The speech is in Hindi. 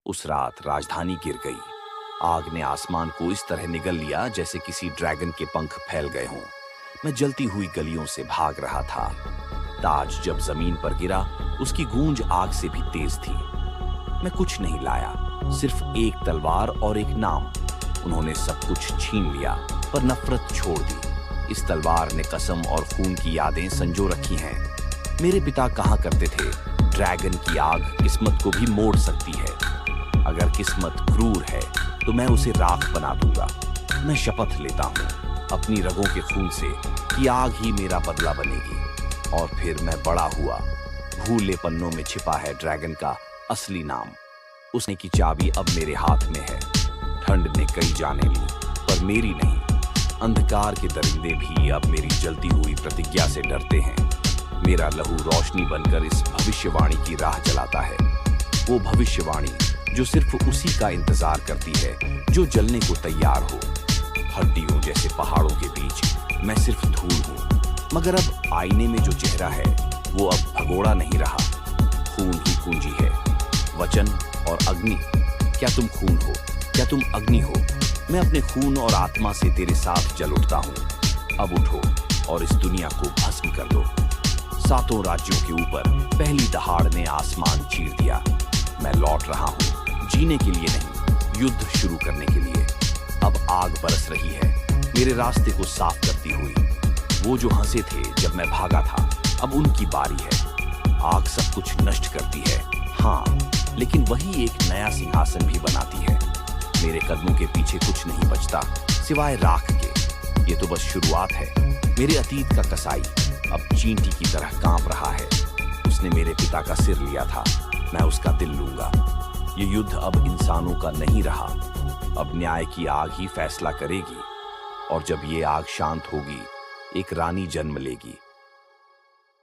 उस रात राजधानी गिर गई। आग ने आसमान को इस तरह निगल लिया जैसे किसी ड्रैगन के पंख फैल गए हों। मैं जलती हुई गलियों से भाग रहा था। ताज जब जमीन पर गिरा, उसकी गूंज आग से भी तेज थी। मैं कुछ नहीं लाया, सिर्फ एक तलवार और एक नाम। उन्होंने सब कुछ छीन लिया, पर नफरत छोड़ दी। इस तलवार ने कसम और खून की यादें संजो रखी हैं। मेरे पिता कहा करते थे, ड्रैगन की आग किस्मत को भी मोड़ सकती है। अगर किस्मत क्रूर है तो मैं उसे राख बना दूंगा। मैं शपथ लेता हूँ अपनी रगों के खून से कि आग ही मेरा बदला बनेगी। और फिर मैं बड़ा हुआ। भूले पन्नों में छिपा है ड्रैगन का असली नाम। उसने की चाबी अब मेरे हाथ में है। ठंड ने कई जाने ली, पर मेरी नहीं। अंधकार के दरिंदे भी अब मेरी जलती हुई प्रतिज्ञा से डरते हैं। मेरा लहू रोशनी बनकर इस भविष्यवाणी की राह जलाता है। वो भविष्यवाणी जो सिर्फ उसी का इंतजार करती है जो जलने को तैयार हो। हड्डियों जैसे पहाड़ों के बीच मैं सिर्फ धूल हूँ, मगर अब आईने में जो चेहरा है वो अब भगोड़ा नहीं रहा। खून ही कुंजी है। वचन और अग्नि। क्या तुम खून हो? क्या तुम अग्नि हो? मैं अपने खून और आत्मा से तेरे साथ जल उठता हूँ। अब उठो और इस दुनिया को भस्म कर दो। सातों राज्यों के ऊपर पहली दहाड़ ने आसमान चीर दिया। मैं लौट रहा हूँ, जीने के लिए नहीं, युद्ध शुरू करने के लिए। अब आग बरस रही है मेरे रास्ते को साफ करती हुई। वो जो हंसे थे जब मैं भागा था, अब उनकी बारी है। आग सब कुछ नष्ट करती है, हाँ, लेकिन वही एक नया सिंहासन भी बनाती है। मेरे कदमों के पीछे कुछ नहीं बचता सिवाय राख के। ये तो बस शुरुआत है। मेरे अतीत का कसाई अब चींटी की तरह कांप रहा है। उसने मेरे पिता का सिर लिया था, मैं उसका दिल लूंगा। ये युद्ध अब इंसानों का नहीं रहा। अब न्याय की आग ही फैसला करेगी। और जब ये आग शांत होगी, एक रानी जन्म लेगी।